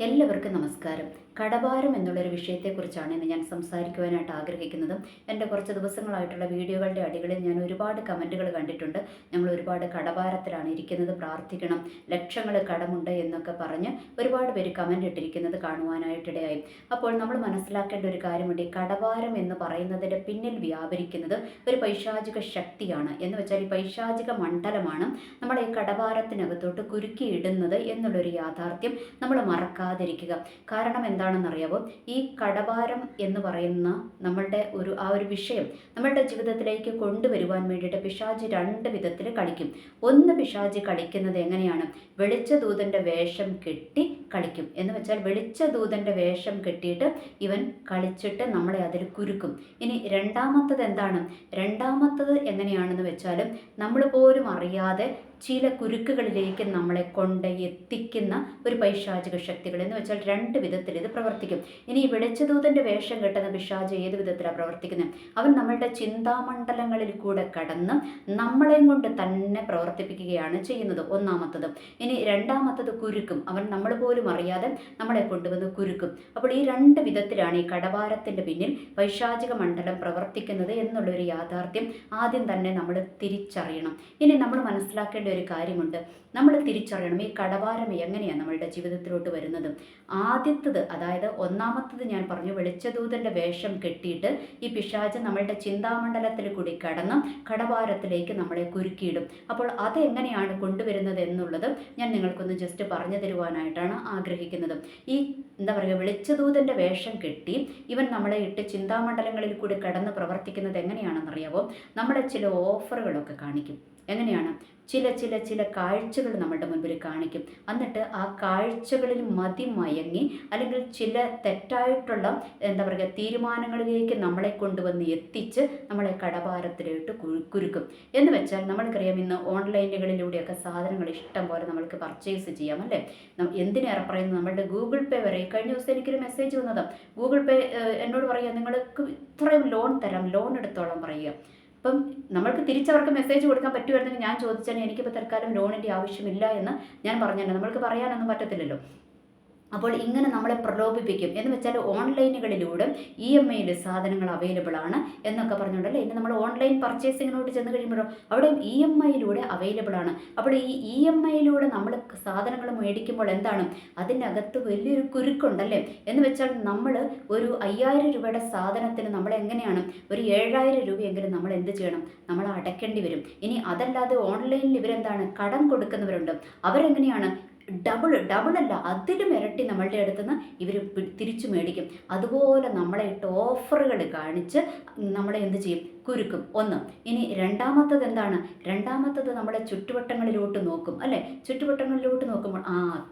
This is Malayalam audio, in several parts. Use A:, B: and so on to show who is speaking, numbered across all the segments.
A: എല്ലാവർക്കും നമസ്കാരം. കടഭാരം എന്നുള്ളൊരു വിഷയത്തെക്കുറിച്ചാണ് ഇന്ന് ഞാൻ സംസാരിക്കുവാനായിട്ട് ആഗ്രഹിക്കുന്നത്. എൻ്റെ കുറച്ച് ദിവസങ്ങളായിട്ടുള്ള വീഡിയോകളുടെ അടികളിൽ ഞാൻ ഒരുപാട് കമൻറ്റുകൾ കണ്ടിട്ടുണ്ട്. ഞങ്ങൾ ഒരുപാട് കടഭാരത്തിലാണ് ഇരിക്കുന്നത്, പ്രാർത്ഥിക്കണം, ലക്ഷങ്ങൾ കടമുണ്ട് എന്നൊക്കെ പറഞ്ഞ് ഒരുപാട് പേര് കമൻ്റ് ഇട്ടിരിക്കുന്നത് കാണുവാനായിട്ടിടയായി. അപ്പോൾ നമ്മൾ മനസ്സിലാക്കേണ്ട ഒരു കാര്യമുണ്ട്. ഈ കടഭാരം എന്ന് പറയുന്നതിൻ്റെ പിന്നിൽ വ്യാപരിക്കുന്നത് ഒരു പൈശാചിക ശക്തിയാണ്. എന്ന് വെച്ചാൽ ഈ പൈശാചിക മണ്ഡലമാണ് നമ്മളെ ഈ കടഭാരത്തിനകത്തോട്ട് കുരുക്കിയിടുന്നത് എന്നുള്ളൊരു യാഥാർത്ഥ്യം നമ്മൾ മറക്കാതിരിക്കുക. കാരണം എന്താണെന്നറിയാവോ, ഈ കടഭാരം എന്ന് പറയുന്ന നമ്മളുടെ ഒരു വിഷയം നമ്മളുടെ ജീവിതത്തിലേക്ക് കൊണ്ടുവരുവാൻ വേണ്ടിയിട്ട് പിശാചി രണ്ട് വിധത്തിൽ കളിക്കും. ഒന്ന്, പിശാചി കളിക്കുന്നത് എങ്ങനെയാണ്? വെളിച്ചദൂതൻ്റെ വേഷം കെട്ടി കളിക്കും. എന്ന് വെച്ചാൽ വെളിച്ചദൂതൻ്റെ വേഷം കെട്ടിയിട്ട് ഇവൻ കളിച്ചിട്ട് നമ്മളെ അതിൽ കുരുക്കും. ഇനി രണ്ടാമത്തത് എന്താണ്? രണ്ടാമത്തത് എങ്ങനെയാണെന്ന് വെച്ചാൽ നമ്മൾ പോലും അറിയാതെ ചില കുരുക്കുകളിലേക്ക് നമ്മളെ കൊണ്ട് എത്തിക്കുന്ന ഒരു പൈശാചിക ശക്തികൾ. എന്ന് വെച്ചാൽ രണ്ട് വിധത്തിൽ ഇത് പ്രവർത്തിക്കും. ഇനി ഈ വെളിച്ചദൂതൻ്റെ വേഷം കെട്ടുന്ന പിശാച് ഏത് വിധത്തിലാണ് പ്രവർത്തിക്കുന്നത്? അവൻ നമ്മളുടെ ചിന്താമണ്ഡലങ്ങളിൽ കൂടെ കടന്ന് നമ്മളെയും കൊണ്ട് തന്നെ പ്രവർത്തിപ്പിക്കുകയാണ് ചെയ്യുന്നത്, ഒന്നാമത്തത്. ഇനി രണ്ടാമത്തത് കുരുക്കും. അവൻ നമ്മൾ പോലും അറിയാതെ നമ്മളെ കൊണ്ടുവന്ന് കുരുക്കും. അപ്പോൾ ഈ രണ്ട് വിധത്തിലാണ് ഈ കടഭാരത്തിൻ്റെ പിന്നിൽ പൈശാചിക മണ്ഡലം പ്രവർത്തിക്കുന്നത് എന്നുള്ളൊരു യാഥാർത്ഥ്യം ആദ്യം തന്നെ നമ്മൾ തിരിച്ചറിയണം. ഇനി നമ്മൾ മനസ്സിലാക്കേണ്ട ഒരു കാര്യമുണ്ട്. നമ്മൾ തിരിച്ചറിയണം ഈ കടഭാരം എങ്ങനെയാണ് നമ്മളുടെ ജീവിതത്തിലോട്ട് വരുന്നത്. ആദ്യത്തത്, അതായത് ഒന്നാമത്തത് ഞാൻ പറഞ്ഞു, വെളിച്ചദൂതൻ്റെ വേഷം കെട്ടിയിട്ട് ഈ പിശാച് നമ്മളുടെ ചിന്താമണ്ഡലത്തിൽ കൂടി കടന്ന് കടഭാരത്തിലേക്ക് നമ്മളെ കുരുക്കിയിടും. അപ്പോൾ അതെങ്ങനെയാണ് കൊണ്ടുവരുന്നത് എന്നുള്ളത് ഞാൻ നിങ്ങൾക്കൊന്ന് ജസ്റ്റ് പറഞ്ഞു തരുവാനായിട്ടാണ് ആഗ്രഹിക്കുന്നത്. ഈ വെളിച്ചദൂതൻ്റെ വേഷം കെട്ടി ഇവൻ നമ്മളെ ഇട്ട് ചിന്താമണ്ഡലങ്ങളിൽ കൂടി കടന്ന് പ്രവർത്തിക്കുന്നത് എങ്ങനെയാണെന്നറിയാവോ? നമ്മളെ ചില ഓഫറുകളൊക്കെ കാണിക്കും. എങ്ങനെയാണ്? ചില കാഴ്ചകൾ നമ്മളുടെ മുൻപിൽ കാണിക്കും. എന്നിട്ട് ആ കാഴ്ചകളിൽ മതിമയങ്ങി അല്ലെങ്കിൽ ചില തെറ്റായിട്ടുള്ള തീരുമാനങ്ങളിലേക്ക് നമ്മളെ കൊണ്ടുവന്ന് എത്തിച്ച് നമ്മളെ കടഭാരത്തിലോട്ട് കുരുക്കും. എന്ന് വെച്ചാൽ നമ്മൾക്കറിയാം, ഇന്ന് ഓൺലൈനുകളിലൂടെയൊക്കെ സാധനങ്ങൾ ഇഷ്ടം പോലെ നമ്മൾക്ക് പർച്ചേസ് ചെയ്യാം, അല്ലേ? എന്തിനേറെ പറയുന്നത്, നമ്മളുടെ ഗൂഗിൾ പേ വരെ. കഴിഞ്ഞ ദിവസം എനിക്കൊരു മെസ്സേജ് വന്നതാണ്. ഗൂഗിൾ പേ എന്നോട് പറയുക, നിങ്ങൾക്ക് ഇത്രയും ലോൺ തരാം, ലോൺ എടുത്തോളം പറയുക. അപ്പം നമ്മൾക്ക് തിരിച്ചവർക്ക് മെസ്സേജ് കൊടുക്കാൻ പറ്റുമായിരുന്നെങ്കിൽ ഞാൻ ചോദിച്ചാൽ എനിക്കിപ്പോൾ തൽക്കാലം ലോണിൻ്റെ ആവശ്യമില്ല എന്ന് ഞാൻ പറഞ്ഞാൽ നമ്മൾക്ക് പറയാനൊന്നും പറ്റത്തില്ലല്ലോ. അപ്പോൾ ഇങ്ങനെ നമ്മളെ പ്രലോഭിപ്പിക്കും. എന്ന് വെച്ചാൽ ഓൺലൈനുകളിലൂടെ EMI സാധനങ്ങൾ അവൈലബിൾ ആണ് എന്നൊക്കെ പറഞ്ഞുകൊണ്ടല്ലേ ഇനി നമ്മൾ ഓൺലൈൻ പർച്ചേസിങ്ങിനോട്ട് ചെന്ന് കഴിയുമ്പോഴോ അവിടെ EMI അവൈലബിൾ ആണ്. അപ്പോൾ ഈ EMI നമ്മൾ സാധനങ്ങൾ മേടിക്കുമ്പോൾ എന്താണ്, അതിനകത്ത് വലിയൊരു കുരുക്കുണ്ടല്ലേ? എന്ന് വെച്ചാൽ നമ്മൾ ഒരു 5000 രൂപയുടെ സാധനത്തിന് നമ്മൾ എങ്ങനെയാണ് ഒരു 7000 രൂപയെങ്കിലും നമ്മൾ എന്ത് ചെയ്യണം? നമ്മൾ അടയ്ക്കേണ്ടി വരും. ഇനി അതല്ലാതെ ഓൺലൈനിൽ ഇവരെന്താണ്, കടം കൊടുക്കുന്നവരുണ്ട്. അവരെങ്ങനെയാണ് ഡബിളല്ല, അതിലും ഇരട്ടി നമ്മളുടെ അടുത്തുനിന്ന് ഇവർ തിരിച്ചു മേടിക്കും. അതുപോലെ നമ്മളെ ഇട്ട് ഓഫറുകൾ കാണിച്ച് നമ്മളെ എന്ത് ചെയ്യും? കുരുക്കും. ഒന്ന്. ഇനി രണ്ടാമത്തത് എന്താണ്? രണ്ടാമത്തത് നമ്മളെ ചുറ്റുവട്ടങ്ങളിലോട്ട് നോക്കും, അല്ലേ? ചുറ്റുവട്ടങ്ങളിലോട്ട് നോക്കുമ്പോൾ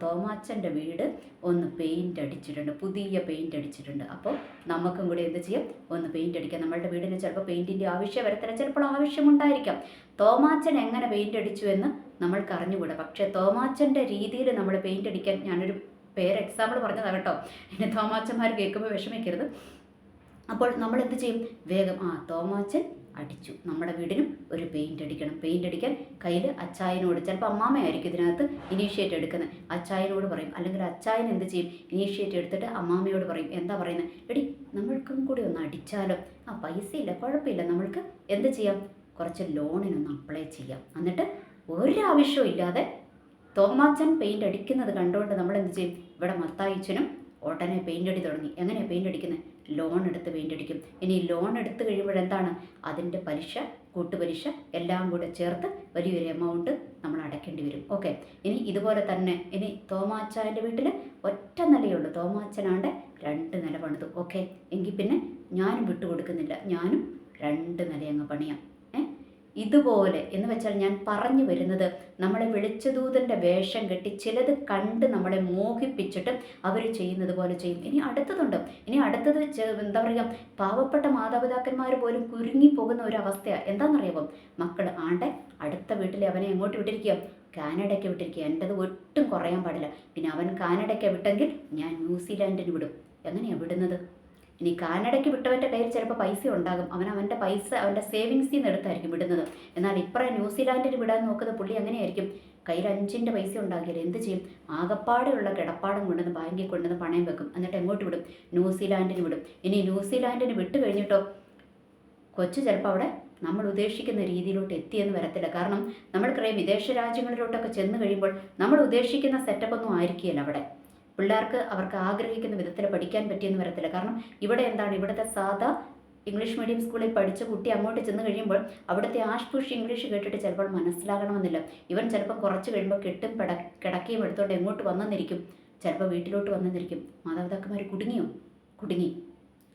A: തോമാച്ചൻ്റെ വീട് ഒന്ന് പെയിൻ്റ് അടിച്ചിട്ടുണ്ട്, പുതിയ പെയിൻ്റ് അടിച്ചിട്ടുണ്ട്. അപ്പോൾ നമുക്കും കൂടി എന്ത് ചെയ്യാം? ഒന്ന് പെയിൻ്റ് അടിക്കാം. നമ്മളുടെ വീടിന് ചിലപ്പോൾ പെയിൻറ്റിൻ്റെ ആവശ്യം വരത്തില്ല, ചിലപ്പോൾ ആവശ്യമുണ്ടായിരിക്കാം. തോമാച്ചൻ എങ്ങനെ പെയിൻ്റ് അടിച്ചു എന്ന് നമ്മൾക്ക് അറിഞ്ഞുകൂടാ. പക്ഷേ തോമാച്ചൻ്റെ രീതിയിൽ നമ്മൾ പെയിൻ്റ് അടിക്കാൻ, ഞാനൊരു എക്സാമ്പിൾ പറഞ്ഞതാണ് കേട്ടോ, എന്നെ തോമാച്ചന്മാർ കേൾക്കുമ്പോൾ വിഷമിക്കരുത്. അപ്പോൾ നമ്മൾ എന്ത് ചെയ്യും? വേഗം തോമാച്ചൻ അടിച്ചു, നമ്മുടെ വീടിനും ഒരു പെയിൻ്റ് അടിക്കണം. പെയിൻ്റ് അടിക്കാൻ കയ്യിൽ അച്ചായനോട്, ചിലപ്പോൾ അമ്മാമയായിരിക്കും ഇതിനകത്ത് ഇനീഷ്യേറ്റ് എടുക്കുന്നത്, അച്ചായനോട് പറയും. അല്ലെങ്കിൽ അച്ചായൻ എന്ത് ചെയ്യും? ഇനീഷ്യേറ്റ് എടുത്തിട്ട് അമ്മാമയോട് പറയും. എന്താ പറയുന്നത്? എടി നമ്മൾക്കും കൂടി ഒന്ന് അടിച്ചാലോ? പൈസ ഇല്ല, കുഴപ്പമില്ല, നമ്മൾക്ക് എന്ത് ചെയ്യാം? കുറച്ച് ലോണിനൊന്ന് അപ്ലൈ ചെയ്യാം. എന്നിട്ട് ഒരാവശ്യവും ഇല്ലാതെ തോമാച്ചൻ പെയിൻ്റ് അടിക്കുന്നത് കണ്ടുകൊണ്ട് നമ്മൾ എന്ത് ചെയ്യും? ഇവിടെ മത്തായിച്ചനും ഉടനെ പെയിൻ്റ് അടി തുടങ്ങി. എങ്ങനെയാണ് പെയിൻ്റ് അടിക്കുന്നത്? ലോൺ എടുത്ത് പെയിൻ്റ് അടിക്കും. ഇനി ലോൺ എടുത്ത് കഴിയുമ്പോഴെന്താണ്? അതിൻ്റെ പലിശ, കൂട്ടുപലിശ എല്ലാം കൂടെ ചേർത്ത് വലിയൊരു എമൗണ്ട് നമ്മൾ അടയ്ക്കേണ്ടി വരും. ഓക്കെ. ഇനി ഇതുപോലെ തന്നെ ഇനി തോമാച്ചാൻ്റെ വീട്ടിൽ ഒറ്റ നിലയുള്ളൂ, തോമാച്ചനാണ്ട് 2 നില പണിതു. ഓക്കെ, എങ്കിൽ പിന്നെ ഞാനും വിട്ടുകൊടുക്കുന്നില്ല, ഞാനും 2 നില അങ്ങ് പണിയാം. ഇതുപോലെ എന്ന് വെച്ചാൽ ഞാൻ പറഞ്ഞു വരുന്നത്, നമ്മളെ വെളിച്ചദൂതൻ്റെ വേഷം കെട്ടി ചിലത് കണ്ട് നമ്മളെ മോഹിപ്പിച്ചിട്ട് അവർ ചെയ്യുന്നത് പോലെ ചെയ്യും. ഇനി അടുത്തത് പാവപ്പെട്ട മാതാപിതാക്കന്മാർ പോലും കുരുങ്ങിപ്പോകുന്ന ഒരു അവസ്ഥയാണ്. എന്താണെന്നറിയാമോ? മക്കൾ അടുത്ത വീട്ടിലെ അവനെ എങ്ങോട്ട് വിട്ടിരിക്കുക? കാനഡയ്ക്ക് വിട്ടിരിക്കുക. എൻ്റെത് ഒട്ടും കുറയാൻ പാടില്ല. പിന്നെ അവൻ കാനഡയ്ക്ക് വിട്ടെങ്കിൽ ഞാൻ ന്യൂസിലാൻഡിന് വിടും. എങ്ങനെയാണ് വിടുന്നത്? ഇനി കാനഡയ്ക്ക് വിട്ടവൻ്റെ കയ്യിൽ ചിലപ്പോൾ പൈസ ഉണ്ടാകും, അവൻ്റെ പൈസ അവൻ്റെ സേവിങ്സിൽ നിന്ന് എടുത്തായിരിക്കും വിടുന്നത്. എന്നാൽ ഇപ്പറേ ന്യൂസിലാൻഡിന് വിടാൻ നോക്കുന്ന പുള്ളി എങ്ങനെയായിരിക്കും? കയ്യിൽ 5 പൈസ ഉണ്ടാക്കിയാൽ എന്ത് ചെയ്യും? ആകപ്പാടെയുള്ള കിടപ്പാടം കൊണ്ടുവന്ന് ബാങ്കിൽ കൊണ്ടുവന്ന് പണയം വെക്കും. എന്നിട്ട് എങ്ങോട്ട് വിടും? ന്യൂസിലാൻഡിന് വിടും. ഇനി ന്യൂസിലാൻഡിന് വിട്ട് കഴിഞ്ഞിട്ടോ കൊച്ചു ചിലപ്പോൾ അവിടെ നമ്മൾ ഉദ്ദേശിക്കുന്ന രീതിയിലോട്ട് എത്തിയെന്ന് വരത്തില്ല. കാരണം നമ്മൾക്കറിയാം, വിദേശ രാജ്യങ്ങളിലോട്ടൊക്കെ ചെന്ന് കഴിയുമ്പോൾ നമ്മൾ ഉദ്ദേശിക്കുന്ന സെറ്റപ്പൊന്നും ആയിരിക്കില്ല അവിടെ. പിള്ളേർക്ക് അവർക്ക് ആഗ്രഹിക്കുന്ന വിധത്തിൽ പഠിക്കാൻ പറ്റിയെന്ന് വരത്തില്ല. കാരണം ഇവിടെ എന്താണ്, ഇവിടുത്തെ സാധാ ഇംഗ്ലീഷ് മീഡിയം സ്കൂളിൽ പഠിച്ച കുട്ടി അങ്ങോട്ട് ചെന്ന് കഴിയുമ്പോൾ അവിടുത്തെ ആഷ്പുഷ് ഇംഗ്ലീഷ് കേട്ടിട്ട് ചിലപ്പോൾ മനസ്സിലാകണമെന്നില്ല. ഇവൻ ചിലപ്പോൾ കുറച്ച് കഴിയുമ്പോൾ കെട്ടും കിടക്കുകയും എടുത്തോണ്ട് എങ്ങോട്ട് വന്നെന്നിരിക്കും, ചിലപ്പോൾ വീട്ടിലോട്ട് വന്നെന്നിരിക്കും. മാതാപിതാക്കന്മാർ കുടുങ്ങി.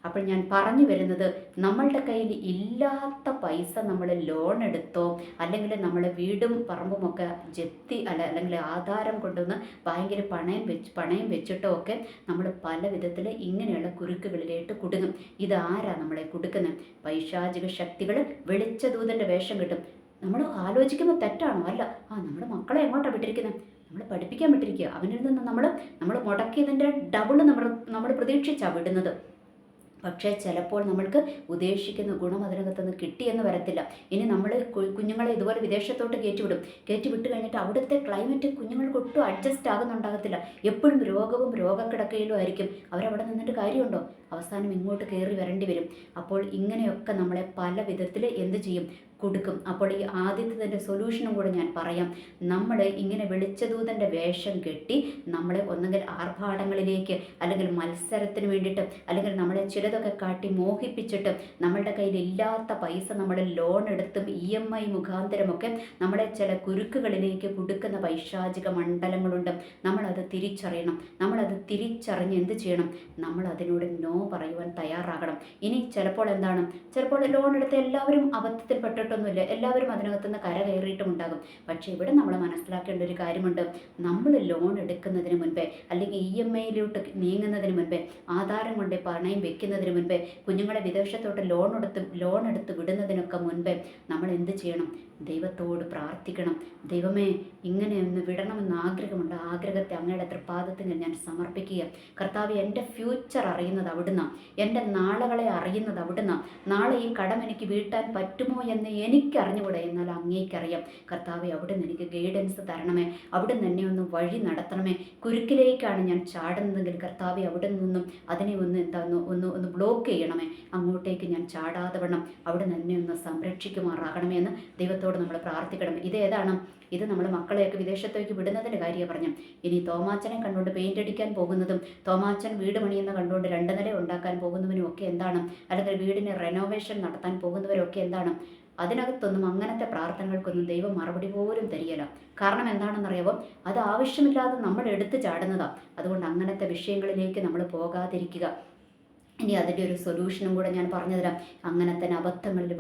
A: അപ്പോൾ ഞാൻ പറഞ്ഞു വരുന്നത്, നമ്മളുടെ കയ്യിൽ ഇല്ലാത്ത പൈസ നമ്മൾ ലോൺ എടുത്തോ അല്ലെങ്കിൽ നമ്മൾ വീടും പറമ്പുമൊക്കെ ജപ്തി അല്ലെങ്കിൽ ആധാരം കൊണ്ടുവന്ന് ബാങ്കിൽ പണയം വെച്ചിട്ടോ ഒക്കെ നമ്മൾ പല വിധത്തിൽ ഇങ്ങനെയുള്ള കുരുക്കുകളിലേക്ക് കുടുങ്ങും. ഇതാരാ നമ്മളെ കുടുക്കുന്നത്? പൈശാചിക ശക്തികൾ വെളിച്ചദൂതൻ്റെ വേഷം കിട്ടും. നമ്മൾ ആലോചിക്കുമ്പോൾ തെറ്റാണോ? അല്ല. നമ്മുടെ മക്കളെ എങ്ങോട്ടാണ് വിട്ടിരിക്കുന്നത്? നമ്മൾ പഠിപ്പിക്കാൻ വിട്ടിരിക്കുക. അവനിൽ നിന്ന് നമ്മൾ മുടക്കിയതിൻ്റെ ഡബിൾ നമ്മൾ പ്രതീക്ഷിച്ചാണ് വിടുന്നത്. പക്ഷേ ചിലപ്പോൾ നമ്മൾക്ക് ഉദ്ദേശിക്കുന്ന ഗുണം അതിനകത്തുനിന്ന് കിട്ടിയെന്ന് വരത്തില്ല. ഇനി നമ്മൾ കുഞ്ഞുങ്ങളെ ഇതുപോലെ വിദേശത്തോട്ട് കയറ്റി വിട്ട് കഴിഞ്ഞിട്ട് അവിടുത്തെ ക്ലൈമറ്റ് കുഞ്ഞുങ്ങൾക്ക് ഒട്ടും അഡ്ജസ്റ്റ് ആകുന്നുണ്ടാകത്തില്ല. എപ്പോഴും രോഗവും രോഗക്കിടക്കയിലും ആയിരിക്കും. അവരവിടെ നിന്നിട്ട് കാര്യമുണ്ടോ? അവസാനം ഇങ്ങോട്ട് കയറി വരേണ്ടി വരും. അപ്പോൾ ഇങ്ങനെയൊക്കെ നമ്മളെ പല വിധത്തിൽ എന്ത് ചെയ്യും? കൊടുക്കും. അപ്പോൾ ഈ ആദ്യത്തെ സൊല്യൂഷനും കൂടെ ഞാൻ പറയാം. നമ്മൾ ഇങ്ങനെ വെളിച്ചദൂതൻ്റെ വേഷം കെട്ടി നമ്മളെ ഒന്നുകിൽ ആർഭാടങ്ങളിലേക്ക് അല്ലെങ്കിൽ മത്സരത്തിന് വേണ്ടിയിട്ട് അല്ലെങ്കിൽ നമ്മളെ ചിലതൊക്കെ കാട്ടി മോഹിപ്പിച്ചിട്ട് നമ്മളുടെ കയ്യിൽ ഇല്ലാത്ത പൈസ നമ്മൾ ലോൺ എടുത്തും EMI മുഖാന്തരമൊക്കെ നമ്മളെ ചില കുരുക്കുകളിലേക്ക് കൊടുക്കുന്ന പൈശാചിക മണ്ഡലങ്ങളുണ്ട്. നമ്മളത് തിരിച്ചറിയണം. നമ്മളത് തിരിച്ചറിഞ്ഞ് എന്ത് ചെയ്യണം? നമ്മൾ അതിനോട് നോ പറയുവാൻ തയ്യാറാകണം. ഇനി ചിലപ്പോൾ എന്താണ്, ചിലപ്പോൾ ലോൺ എടുത്ത് എല്ലാവരും അബദ്ധത്തിൽപ്പെട്ടിട്ട് ൊന്നുമില്ല, എല്ലാവരും അതിനകത്തുനിന്ന് കയറിയിട്ടുമുണ്ടാകും. പക്ഷേ ഇവിടെ നമ്മൾ മനസ്സിലാക്കേണ്ട ഒരു കാര്യമുണ്ട്. നമ്മൾ ലോൺ എടുക്കുന്നതിന് മുൻപേ അല്ലെങ്കിൽ EMIയിലോട്ട് നീങ്ങുന്നതിന് മുൻപേ, ആധാരം കൊണ്ട് പണയം വെക്കുന്നതിന് മുൻപേ, കുഞ്ഞുങ്ങളെ വിദേശത്തോട്ട് ലോൺ എടുത്ത് വിടുന്നതിനൊക്കെ മുൻപേ നമ്മൾ എന്ത് ചെയ്യണം? ദൈവത്തോട് പ്രാർത്ഥിക്കണം. ദൈവമേ, ഇങ്ങനെ ഒന്ന് വിടണമെന്ന് ആഗ്രഹമുണ്ട്. ആഗ്രഹത്തെ അങ്ങയുടെ തൃപ്പാദത്തിന് ഞാൻ സമർപ്പിക്കുക. കർത്താവ്, എൻ്റെ ഫ്യൂച്ചർ അറിയുന്നത് അവിടുന്ന്, എൻ്റെ നാളുകളെ അറിയുന്നത് അവിടുന്ന്. നാളെ ഈ കടം എനിക്ക് വീട്ടാൻ പറ്റുമോ എന്ന് എനിക്കറിഞ്ഞുകൂടെ, എന്നാൽ അങ്ങേക്കറിയാം. കർത്താവെ, അവിടുന്ന് എനിക്ക് ഗൈഡൻസ് തരണമേ. അവിടുന്ന് എന്നെ ഒന്ന് വഴി നടത്തണമേ. കുരുക്കിലേക്കാണ് ഞാൻ ചാടുന്നതെങ്കിൽ കർത്താവെ, അവിടെ നിന്നും അതിനെ ഒന്ന് ബ്ലോക്ക് ചെയ്യണമേ. അങ്ങോട്ടേക്ക് ഞാൻ ചാടാതെ വണ്ണം അവിടുന്ന് എന്നെ ഒന്ന് സംരക്ഷിക്കുമാറാകണമേ എന്ന് ദൈവത്തോട് നമ്മൾ പ്രാർത്ഥിക്കണം. ഇതേതാണ്? ഇത് നമ്മൾ മക്കളെയൊക്കെ വിദേശത്തേക്ക് വിടുന്നതിൻ്റെ കാര്യം പറഞ്ഞു. ഇനി തോമാച്ചനെ കണ്ടുകൊണ്ട് പെയിൻ്റ് അടിക്കാൻ പോകുന്നതും തോമാച്ചൻ വീട് പണിയെന്ന് കണ്ടുകൊണ്ട് 2 നില ഉണ്ടാക്കാൻ പോകുന്നവനും ഒക്കെ എന്താണ്, അല്ലെങ്കിൽ വീടിന് റെനോവേഷൻ നടത്താൻ പോകുന്നവരൊക്കെ എന്താണ്? അതിനകത്തൊന്നും അങ്ങനത്തെ പ്രാർത്ഥനകൾക്കൊന്നും ദൈവം മറുപടി പോലും തരികയില്ല. കാരണം എന്താണെന്നറിയാമോ? അത് ആവശ്യമില്ലാതെ നമ്മൾ എടുത്ത് ചാടുന്നതാണ്. അതുകൊണ്ട് അങ്ങനത്തെ വിഷയങ്ങളിലേക്ക് നമ്മൾ പോകാതിരിക്കുക. ഇനി അതിൻ്റെ ഒരു സൊല്യൂഷനും കൂടെ ഞാൻ പറഞ്ഞു തരാം. അങ്ങനെ തന്നെ അബദ്ധങ്ങളിൽ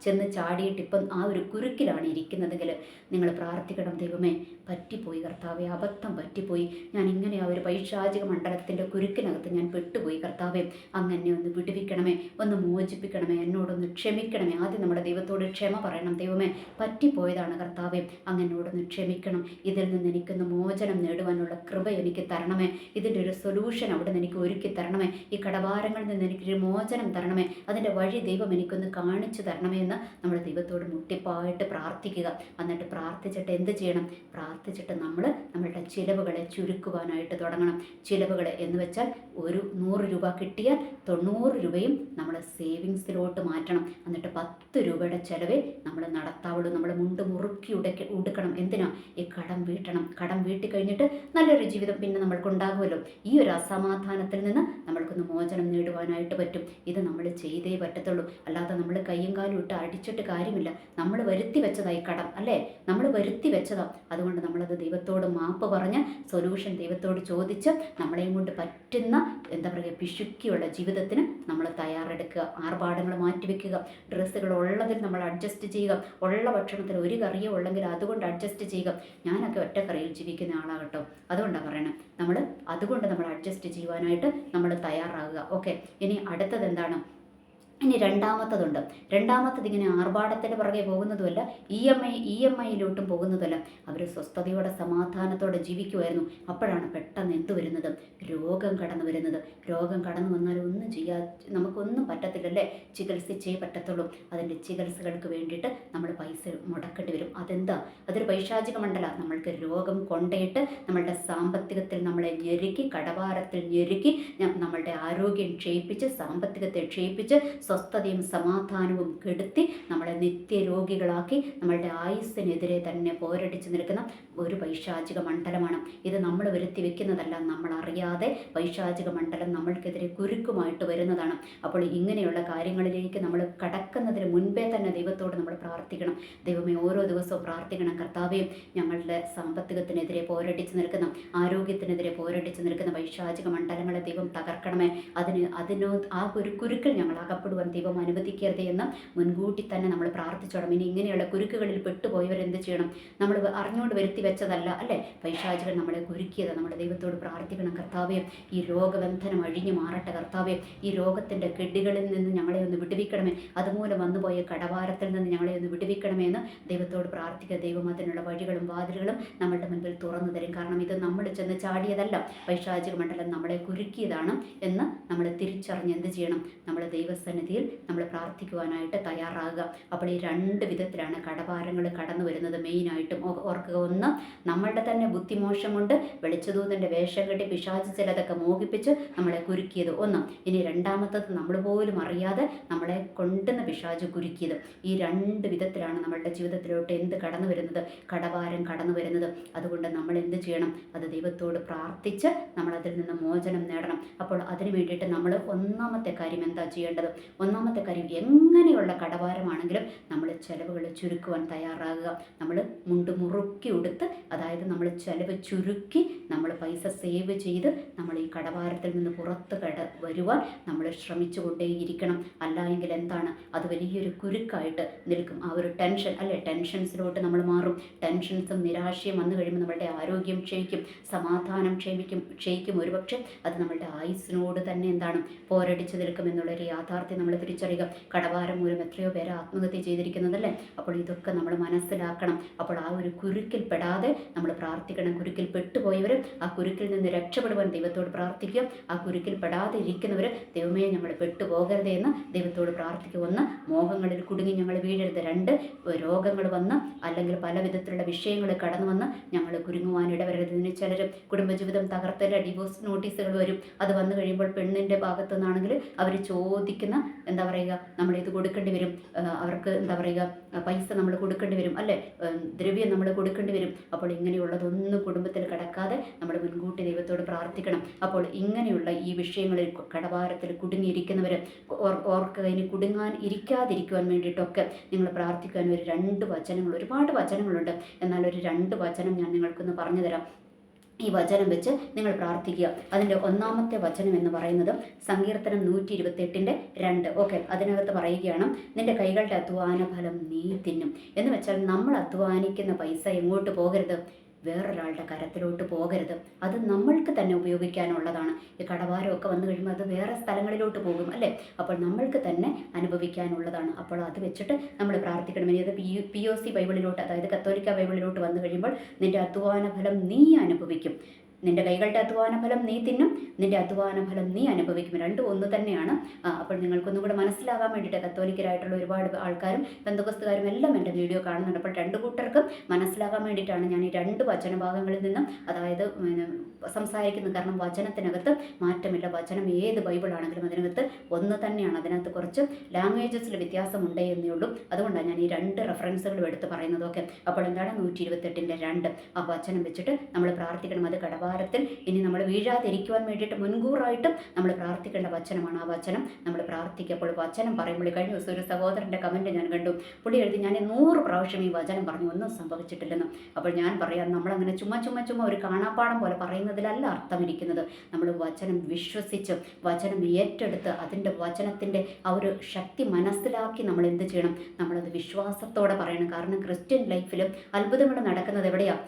A: ചെന്ന് ചാടിയിട്ട് ഇപ്പം ആ ഒരു കുരുക്കിലാണ് ഇരിക്കുന്നതെങ്കിൽ നിങ്ങൾ പ്രാർത്ഥിക്കണം. ദൈവമേ, പറ്റിപ്പോയി കർത്താവെ, അബദ്ധം പറ്റിപ്പോയി. ഞാൻ ഇങ്ങനെ ആ ഒരു പൈശാചിക മണ്ഡലത്തിൻ്റെ കുരുക്കിനകത്ത് ഞാൻ പെട്ടുപോയി. കർത്താവെ, അങ്ങനെ ഒന്ന് വിടുവിക്കണമേ, ഒന്ന് മോചിപ്പിക്കണമേ, എന്നോടൊന്ന് ക്ഷമിക്കണമേ. ആദ്യം നമ്മുടെ ദൈവത്തോട് ക്ഷമ പറയണം. ദൈവമേ, പറ്റിപ്പോയതാണ് കർത്താവെ, അങ്ങനോടൊന്ന് ക്ഷമിക്കണം. ഇതിൽ നിന്ന് എനിക്കൊന്ന് മോചനം നേടുവാനുള്ള കൃപ എനിക്ക് തരണമേ. ഇതിൻ്റെ ഒരു സൊല്യൂഷൻ അവിടെ നിന്ന് എനിക്ക് ഒരുക്കി തരണമേ. ഈ ഭാരങ്ങളിൽ നിന്ന് എനിക്കൊരു മോചനം തരണമേ. അതിൻ്റെ വഴി ദൈവം എനിക്കൊന്ന് കാണിച്ചു തരണമേ എന്ന് നമ്മൾ ദൈവത്തോട് മുട്ടിപ്പായിട്ട് പ്രാർത്ഥിക്കുക. എന്നിട്ട് പ്രാർത്ഥിച്ചിട്ട് എന്ത് ചെയ്യണം? പ്രാർത്ഥിച്ചിട്ട് നമ്മളുടെ ചിലവുകളെ ചുരുക്കുവാനായിട്ട് തുടങ്ങണം. ചിലവുകൾ എന്ന് വെച്ചാൽ ഒരു 100 രൂപ കിട്ടിയാൽ 90 രൂപയും നമ്മൾ സേവിങ്സിലോട്ട് മാറ്റണം. എന്നിട്ട് 10 രൂപയുടെ ചിലവേ നമ്മൾ നടത്താവുള്ളൂ. നമ്മൾ മുണ്ട് മുറുക്കി ഉടുക്കണം. എന്തിനാ? ഈ കടം വീട്ടണം. കടം വീട്ടി കഴിഞ്ഞിട്ട് നല്ലൊരു ജീവിതം പിന്നെ നമ്മൾക്കുണ്ടാകുമല്ലോ. ഈ ഒരു അസമാധാനത്തിൽ നിന്ന് നമ്മൾക്കൊന്ന് മോചനം നേടുവാനായിട്ട് പറ്റും. ഇത് നമ്മൾ ചെയ്തേ പറ്റത്തുള്ളൂ. അല്ലാതെ നമ്മൾ കയ്യും കാലും ഇട്ട് അടിച്ചിട്ട് കാര്യമില്ല. നമ്മൾ വരുത്തി വെച്ചതായി കടം, അല്ലേ? നമ്മൾ വരുത്തി വെച്ചതാണ്. അതുകൊണ്ട് നമ്മളത് ദൈവത്തോട് മാപ്പ് പറഞ്ഞ് സൊല്യൂഷൻ ദൈവത്തോട് ചോദിച്ച് നമ്മളെയും കൊണ്ട് പറ്റുന്ന പിശുക്കിയുള്ള ജീവിതത്തിന് നമ്മൾ തയ്യാറെടുക്കുക. ആർഭാടങ്ങൾ മാറ്റിവെക്കുക. ഡ്രസ്സുകൾ ഉള്ളതിൽ നമ്മൾ അഡ്ജസ്റ്റ് ചെയ്യുക. ഉള്ള ഭക്ഷണത്തിൽ ഒരു കറിയോ ഉള്ളെങ്കിൽ അതുകൊണ്ട് അഡ്ജസ്റ്റ് ചെയ്യുക. ഞാനൊക്കെ ഒറ്റ കറിയിൽ ജീവിക്കുന്ന ആളാകട്ടോ. അതുകൊണ്ടാണ് പറയണത്. അതുകൊണ്ട് നമ്മൾ അഡ്ജസ്റ്റ് ചെയ്യുവാനായിട്ട് നമ്മൾ തയ്യാറാകുക. ഓക്കെ, ഇനി അടുത്തത് എന്താണ്? ഇനി രണ്ടാമത്തത് ഇങ്ങനെ ആർഭാടത്തിന് പുറകെ പോകുന്നതുമല്ല, EMIയിലോട്ടും പോകുന്നതല്ല. അവർ സ്വസ്ഥതയോടെ സമാധാനത്തോടെ ജീവിക്കുമായിരുന്നു. അപ്പോഴാണ് പെട്ടെന്ന് എന്ത് വരുന്നത്? രോഗം കടന്നു വരുന്നത്. രോഗം കടന്നു വന്നാൽ ഒന്നും നമുക്കൊന്നും പറ്റത്തില്ലല്ലേ, ചികിത്സിച്ചേ പറ്റത്തുള്ളൂ. അതിൻ്റെ ചികിത്സകൾക്ക് വേണ്ടിയിട്ട് നമ്മൾ പൈസ മുടക്കേണ്ടി വരും. അതെന്താ? അതൊരു പൈശാചിക മണ്ഡല. നമ്മൾക്ക് രോഗം കൊണ്ടയിട്ട് നമ്മളുടെ സാമ്പത്തികത്തിൽ നമ്മളെ ഞെരുക്കി, കടഭാരത്തിൽ ഞെരുക്കി, നമ്മളുടെ ആരോഗ്യം ക്ഷയിപ്പിച്ച്, സാമ്പത്തികത്തെ ക്ഷയിപ്പിച്ച്, സ്വസ്ഥതയും സമാധാനവും കെടുത്തി നമ്മളെ നിത്യരോഗികളാക്കി നമ്മളുടെ ആയുസ്സിനെതിരെ തന്നെ പോരടിച്ച് നിൽക്കുന്ന ഒരു പൈശാചിക മണ്ഡലമാണ് ഇത്. നമ്മൾ വരുത്തി വെക്കുന്നതല്ല, നമ്മൾ അറിയാതെ പൈശാചിക മണ്ഡലം നമ്മൾക്കെതിരെ കുരുക്കുമായിട്ട് വരുന്നതാണ്. അപ്പോൾ ഇങ്ങനെയുള്ള കാര്യങ്ങളിലേക്ക് നമ്മൾ കടക്കുന്നതിന് മുൻപേ തന്നെ ദൈവത്തോട് നമ്മൾ പ്രാർത്ഥിക്കണം. ദൈവമേ, ഓരോ ദിവസവും പ്രാർത്ഥിക്കണം. കർത്താവേ, ഞങ്ങളുടെ സാമ്പത്തികത്തിനെതിരെ പോരടിച്ച് നിൽക്കുന്ന, ആരോഗ്യത്തിനെതിരെ പോരടിച്ച് നിൽക്കുന്ന പൈശാചിക മണ്ഡലങ്ങളെ ദൈവം തകർക്കണമേ. ആ ഒരു കുരുക്കിൽ ഞങ്ങൾ അകപ്പെടുവാൻ ദൈവം അനുവദിക്കരുതേ എന്ന് മുൻകൂട്ടി തന്നെ നമ്മൾ പ്രാർത്ഥിച്ചോണം. ഇനി ഇങ്ങനെയുള്ള കുരുക്കുകളിൽ പെട്ടുപോയവരെന്ത് ചെയ്യണം? നമ്മൾ അറിഞ്ഞുകൊണ്ട് വരുത്തി വെച്ചതല്ല അല്ലേ, പൈശാചികൻ നമ്മളെ കുരുക്കിയത്. നമ്മുടെ ദൈവത്തോട് പ്രാർത്ഥിക്കണം. കർത്താവേ, ഈ രോഗബന്ധനം അഴിഞ്ഞു മാറട്ടെ. കർത്താവേ, ഈ രോഗത്തിൻ്റെ കെടുകളിൽ നിന്ന് ഞങ്ങളെ ഒന്ന് വിടുവിക്കണമേ. അതുമൂലം വന്നുപോയ കടഭാരത്തിൽ നിന്ന് ഞങ്ങളെ ഒന്ന് വിടുവിക്കണമേ എന്ന് ദൈവത്തോട് പ്രാർത്ഥിക്കുക. ദൈവം അതിനുള്ള വഴികളും വാതിലുകളും നമ്മളുടെ മുൻപിൽ തുറന്നു തരും. കാരണം ഇത് നമ്മൾ ചെന്ന് ചാടിയതല്ല, പൈശാചിക മണ്ഡലം നമ്മളെ കുരുക്കിയതാണ് എന്ന് നമ്മൾ തിരിച്ചറിഞ്ഞ് എന്ത് ചെയ്യണം? നമ്മൾ ദൈവസന്നിധിയിൽ നമ്മൾ പ്രാർത്ഥിക്കുവാനായിട്ട് തയ്യാറാകുക. അപ്പോൾ ഈ രണ്ട് വിധത്തിലാണ് കടഭാരങ്ങൾ കടന്നു വരുന്നത് മെയിനായിട്ടും ഓർക്കുക. ഒന്ന്, നമ്മളുടെ തന്നെ ബുദ്ധിമോശം കൊണ്ട് വെളിച്ചദൂതൻ്റെ വേഷം കെട്ടി പിശാച് ചിലതൊക്കെ മോഹിപ്പിച്ച് നമ്മളെ കുരുക്കിയത് ഒന്ന്. ഇനി രണ്ടാമത്തത്, നമ്മൾ പോലും അറിയാതെ നമ്മളെ കൊണ്ടുന്ന പിശാച് കുരുക്കിയത്. ഈ രണ്ട് വിധത്തിലാണ് നമ്മളുടെ ജീവിതത്തിലോട്ട് എന്ത് കടന്നു വരുന്നത്? കടഭാരം കടന്നു വരുന്നത്. അതുകൊണ്ട് നമ്മൾ എന്ത് ചെയ്യണം? അത് ദൈവത്തോട് പ്രാർത്ഥിച്ച് നമ്മൾ അതിൽ നിന്ന് മോചനം നേടണം. അപ്പോൾ അതിന് വേണ്ടിയിട്ട് നമ്മൾ ഒന്നാമത്തെ കാര്യം എന്താ ചെയ്യേണ്ടത്? ഒന്നാമത്തെ കാര്യം, എങ്ങനെയുള്ള കടഭാരമാണെങ്കിലും നമ്മൾ ചെലവുകൾ ചുരുക്കുവാൻ തയ്യാറാകുക. നമ്മൾ മുണ്ട് മുറുക്കി ഉടുത്ത്, അതായത് നമ്മൾ ചെലവ് ചുരുക്കി നമ്മൾ പൈസ സേവ് ചെയ്ത് നമ്മൾ ഈ കടഭാരത്തിൽ നിന്ന് പുറത്ത് വരുവാൻ നമ്മൾ ശ്രമിച്ചു കൊണ്ടേയിരിക്കണം. അല്ല എങ്കിൽ എന്താണ്? അത് വലിയൊരു കുരുക്കായിട്ട് നിൽക്കും. ആ ഒരു ടെൻഷൻ അല്ലേ, ടെൻഷൻസിലോട്ട് നമ്മൾ മാറും. ടെൻഷൻസും നിരാശയും വന്നു കഴിയുമ്പോൾ നമ്മളുടെ ആരോഗ്യം ക്ഷയിക്കും, സമാധാനം ക്ഷയിക്കും. ഒരുപക്ഷെ അത് നമ്മളുടെ ആയുസ്സിനോട് തന്നെ എന്താണ് പോരടിച്ച് നിൽക്കും എന്നുള്ളൊരു യാഥാർത്ഥ്യം നമ്മൾ തിരിച്ചറിയുക. കടഭാരം മൂലം എത്രയോ പേര് ആത്മഹത്യ ചെയ്തിരിക്കുന്നതല്ലേ. അപ്പോൾ ഇതൊക്കെ നമ്മൾ മനസ്സിലാക്കണം. അപ്പോൾ ആ ഒരു കുരുക്കിൽ പെടാതെ നമ്മൾ പ്രാർത്ഥിക്കണം. കുരുക്കിൽ പെട്ടുപോയവർ ആ കുരുക്കിൽ നിന്ന് രക്ഷപ്പെടുവാൻ ദൈവത്തോട് പ്രാർത്ഥിക്കുക. ആ കുരുക്കിൽ പെടാതെ ഇരിക്കുന്നവർ, ദൈവമേ ഞങ്ങൾ പെട്ടുപോകരുതേ എന്ന് ദൈവത്തോട് പ്രാർത്ഥിക്കുക. ഒന്ന്, മോഹങ്ങളിൽ കുടുങ്ങി ഞങ്ങൾ വീഴരുത്. രണ്ട്, രോഗങ്ങൾ വന്ന് അല്ലെങ്കിൽ പല വിധത്തിലുള്ള വിഷയങ്ങൾ കടന്നു വന്ന് ഞങ്ങൾ കുരുങ്ങുവാൻ ഇടവരരുത്. ഇതിന് ചിലർ കുടുംബജീവിതം തകർത്തല്ല, ഡിവോഴ്സ് നോട്ടീസുകൾ വരും. അത് വന്നു കഴിയുമ്പോൾ പെണ്ണിൻ്റെ ഭാഗത്തു നിന്നാണെങ്കിൽ അവർ ചോദിക്കുന്ന എന്താ പറയുക, നമ്മളിത് കൊടുക്കേണ്ടി വരും. അവർക്ക് എന്താ പറയുക, പൈസ നമ്മൾ കൊടുക്കേണ്ടി വരും അല്ലേ, ദ്രവ്യം നമ്മൾ കൊടുക്കേണ്ടി വരും. അപ്പോൾ ഇങ്ങനെയുള്ളതൊന്നും കുടുംബത്തിൽ കിടക്കാതെ നമ്മൾ മുൻകൂട്ടി ദൈവത്തോട് പ്രാർത്ഥിക്കണം. അപ്പോൾ ഇങ്ങനെയുള്ള ഈ വിഷയങ്ങളിൽ കടഭാരത്തിൽ കുടുങ്ങിയിരിക്കുന്നവർ ഓർക്കുക, ഇനി കുടുങ്ങാൻ ഇരിക്കാതിരിക്കുവാൻ വേണ്ടിയിട്ടൊക്കെ നിങ്ങൾ പ്രാർത്ഥിക്കാൻ ഒരു 2 വചനങ്ങൾ, ഒരുപാട് വചനങ്ങളുണ്ട്, എന്നാൽ ഒരു 2 വചനം ഞാൻ നിങ്ങൾക്കൊന്ന് പറഞ്ഞു തരാം. ഈ വചനം വെച്ച് നിങ്ങൾ പ്രാർത്ഥിക്കുക. അതിൻ്റെ ഒന്നാമത്തെ വചനം എന്ന് പറയുന്നത് സങ്കീർത്തനം 128:2. ഓക്കെ, അതിനകത്ത് പറയുകയാണ്, നിന്റെ കൈകളുടെ അധ്വാന ഫലം നീ തിന്നും. എന്ന് വെച്ചാൽ നമ്മൾ അധ്വാനിക്കുന്ന പൈസ എങ്ങോട്ട് പോകരുത്? വേറൊരാളുടെ കരത്തിലോട്ട് പോകരുത്. അത് നമ്മൾക്ക് തന്നെ ഉപയോഗിക്കാനുള്ളതാണ്. ഈ കടഭാരമൊക്കെ വന്നു കഴിയുമ്പോൾ അത് വേറെ സ്ഥലങ്ങളിലോട്ട് പോകും അല്ലേ. അപ്പോൾ നമ്മൾക്ക് തന്നെ അനുഭവിക്കാനുള്ളതാണ്. അപ്പോൾ അത് വെച്ചിട്ട് നമ്മൾ പ്രാർത്ഥിക്കണം. ഇനി അത് POC ബൈബിളിലോട്ട്, അതായത് കത്തോലിക്ക ബൈബിളിലോട്ട് വന്നു കഴിയുമ്പോൾ നിന്റെ അധ്വാന ഫലം നീ അനുഭവിക്കും. നിന്റെ കൈകളുടെ അധ്വാന ഫലം നീ തിന്നും, നിന്റെ അധ്വാന ഫലം നീ അനുഭവിക്കും. രണ്ടും ഒന്ന് തന്നെയാണ്. അപ്പോൾ നിങ്ങൾക്കൊന്നും കൂടെ മനസ്സിലാകാൻ വേണ്ടിയിട്ട്, കത്തോലിക്കരായിട്ടുള്ള ഒരുപാട് ആൾക്കാരും പെന്തക്കോസ്തുകാരും എല്ലാം എൻ്റെ വീഡിയോ കാണുന്നുണ്ട്. അപ്പോൾ 2 കൂട്ടർക്കും മനസ്സിലാകാൻ വേണ്ടിയിട്ടാണ് ഞാൻ ഈ 2 വചനഭാഗങ്ങളിൽ നിന്നും അതായത് സംസാരിക്കുന്നത്. കാരണം വചനത്തിനകത്ത് മാറ്റമില്ല. വചനം ഏത് ബൈബിളാണെങ്കിലും അതിനകത്ത് ഒന്ന് തന്നെയാണ്. അതിനകത്ത് കുറച്ച് ലാംഗ്വേജസിൽ വ്യത്യാസമുണ്ടേ എന്നേ ഉള്ളൂ. അതുകൊണ്ടാണ് ഞാൻ ഈ 2 റെഫറൻസുകളും എടുത്ത് പറയുന്നതൊക്കെ. അപ്പോൾ എന്താണ് 128:2 ആ വചനം വെച്ചിട്ട് നമ്മൾ പ്രാർത്ഥിക്കണം. അത് കടഭാരത്തിൽ ഇനി നമ്മൾ വീഴാതിരിക്കുവാൻ വേണ്ടിയിട്ട് മുൻകൂറായിട്ടും നമ്മൾ പ്രാർത്ഥിക്കേണ്ട വചനമാണ്. ആ വചനം നമ്മൾ പ്രാർത്ഥിക്കപ്പോൾ വചനം പറയുമ്പോൾ, കഴിഞ്ഞ ദിവസം ഒരു സഹോദരൻ്റെ കമൻറ്റ് ഞാൻ കണ്ടു. പുള്ളി എഴുതി, ഞാൻ 100 പ്രാവശ്യം ഈ വചനം പറഞ്ഞു, ഒന്നും സംഭവിച്ചിട്ടില്ലെന്ന്. അപ്പോൾ ഞാൻ പറയാം, നമ്മളങ്ങനെ ചുമ്മാ ഒരു കാണാപ്പാടം പോലെ പറയുന്നതിലല്ല അർത്ഥമിരിക്കുന്നത്. നമ്മൾ വചനം വിശ്വസിച്ച്, വചനം ഏറ്റെടുത്ത്, അതിൻ്റെ വചനത്തിൻ്റെ ആ ഒരു ശക്തി മനസ്സിലാക്കി നമ്മൾ എന്ത് ചെയ്യണം? നമ്മളത് വിശ്വാസത്തോടെ പറയണം. കാരണം ക്രിസ്ത്യൻ ലൈഫിലും അത്ഭുതങ്ങൾ നടക്കുന്നത് എവിടെയാണ്?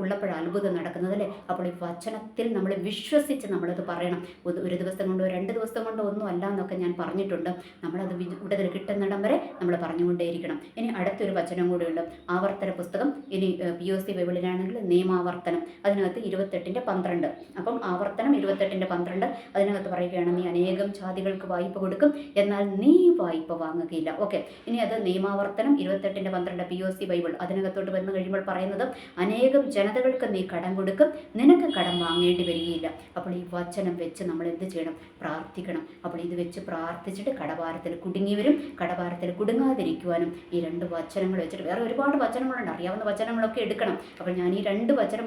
A: ഉള്ളപ്പോഴാണ് അത്ഭുതം നടക്കുന്നത് അല്ലേ. അപ്പോൾ ഈ വചനത്തിൽ നമ്മൾ വിശ്വസിച്ച് നമ്മളത് പറയണം. ഒരു ദിവസം കൊണ്ടോ 2 ദിവസം കൊണ്ടോ ഒന്നും അല്ല എന്നൊക്കെ ഞാൻ പറഞ്ഞിട്ടുണ്ട്. നമ്മളത് വിടുതൽ കിട്ടുന്നിടം വരെ നമ്മൾ പറഞ്ഞുകൊണ്ടേയിരിക്കണം. ഇനി അടുത്തൊരു വചനം കൂടിയുണ്ട്. ആവർത്തന പുസ്തകം, ഇനി POC ബൈബിളിലാണെങ്കിൽ നിയമാവർത്തനം, അതിനകത്ത് 28:12. അപ്പം ആവർത്തനം 28:12 അതിനകത്ത് പറയുകയാണ്, നീ അനേകം ജാതികൾക്ക് വായ്പ കൊടുക്കും, എന്നാൽ നീ വായ്പ വാങ്ങുകയില്ല. ഓക്കെ, ഇനി അത് നിയമാവർത്തനം 28:12 POC ബൈബിൾ അതിനകത്തോട്ട് വന്നു കഴിയുമ്പോൾ പറയുന്നത്, അനേകം ജനതകൾക്ക് നീ കടം കൊടുക്കും, നിനക്ക് കടം വാങ്ങേണ്ടി വരികയില്ല. അപ്പോൾ ഈ വചനം വെച്ച് നമ്മൾ എന്ത് ചെയ്യണം? പ്രാർത്ഥിക്കണം. അപ്പോൾ ഇത് വെച്ച് പ്രാർത്ഥിച്ചിട്ട് കടഭാരത്തിൽ കുടുങ്ങിയവരും കടഭാരത്തിൽ കുടുങ്ങാതിരിക്കുവാനും ഈ 2 വചനങ്ങൾ വെച്ചിട്ട്, വേറെ ഒരുപാട് വചനങ്ങളുണ്ട്, അറിയാവുന്ന വചനങ്ങളൊക്കെ എടുക്കണം. അപ്പോൾ ഞാൻ ഈ 2 വചനം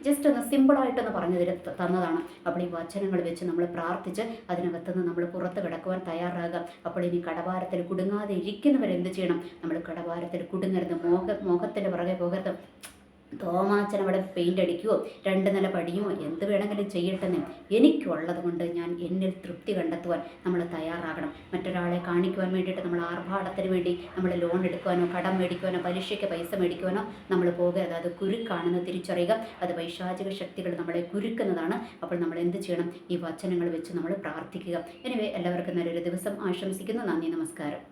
A: ജസ്റ്റ് ഒന്ന് സിമ്പിളായിട്ടൊന്ന് പറഞ്ഞു തന്നതാണ്. അപ്പോൾ ഈ വചനങ്ങൾ വെച്ച് നമ്മൾ പ്രാർത്ഥിച്ച് അതിനകത്തുനിന്ന് നമ്മൾ പുറത്ത് കിടക്കുവാൻ തയ്യാറാകാം. അപ്പോൾ ഇനി കടഭാരത്തിൽ കുടുങ്ങാതെ ഇരിക്കുന്നവരെന്ത് ചെയ്യണം? നമ്മൾ കടഭാരത്തിൽ കുടുങ്ങരുത്, മോഹത്തിൻ്റെ പുറകെ പോകരുത്. തോമാച്ചൻ അവിടെ പെയിൻ്റ് അടിക്കുവോ 2 നില പടിയുമോ എന്ത് വേണമെങ്കിലും ചെയ്യട്ടെന്ന്, എനിക്കുള്ളത് കൊണ്ട് ഞാൻ എന്നിൽ തൃപ്തി കണ്ടെത്തുവാൻ നമ്മൾ തയ്യാറാകണം. മറ്റൊരാളെ കാണിക്കുവാൻ വേണ്ടിയിട്ട് നമ്മൾ ആർഭാടത്തിന് വേണ്ടി നമ്മൾ ലോൺ എടുക്കുവാനോ കടം മേടിക്കുവാനോ പലിശയ്ക്ക് പൈസ മേടിക്കുവാനോ നമ്മൾ പോകരുത്. അത് കുരുക്കാണെന്ന് തിരിച്ചറിയുക. അത് പൈശാചിക ശക്തികൾ നമ്മളെ കുരുക്കുന്നതാണ്. അപ്പോൾ നമ്മൾ എന്ത് ചെയ്യണം? ഈ വചനങ്ങൾ വെച്ച് നമ്മൾ പ്രാർത്ഥിക്കുക. എനിവേ, എല്ലാവർക്കും നല്ലൊരു ദിവസം ആശംസിക്കുന്നു. നന്ദി, നമസ്കാരം.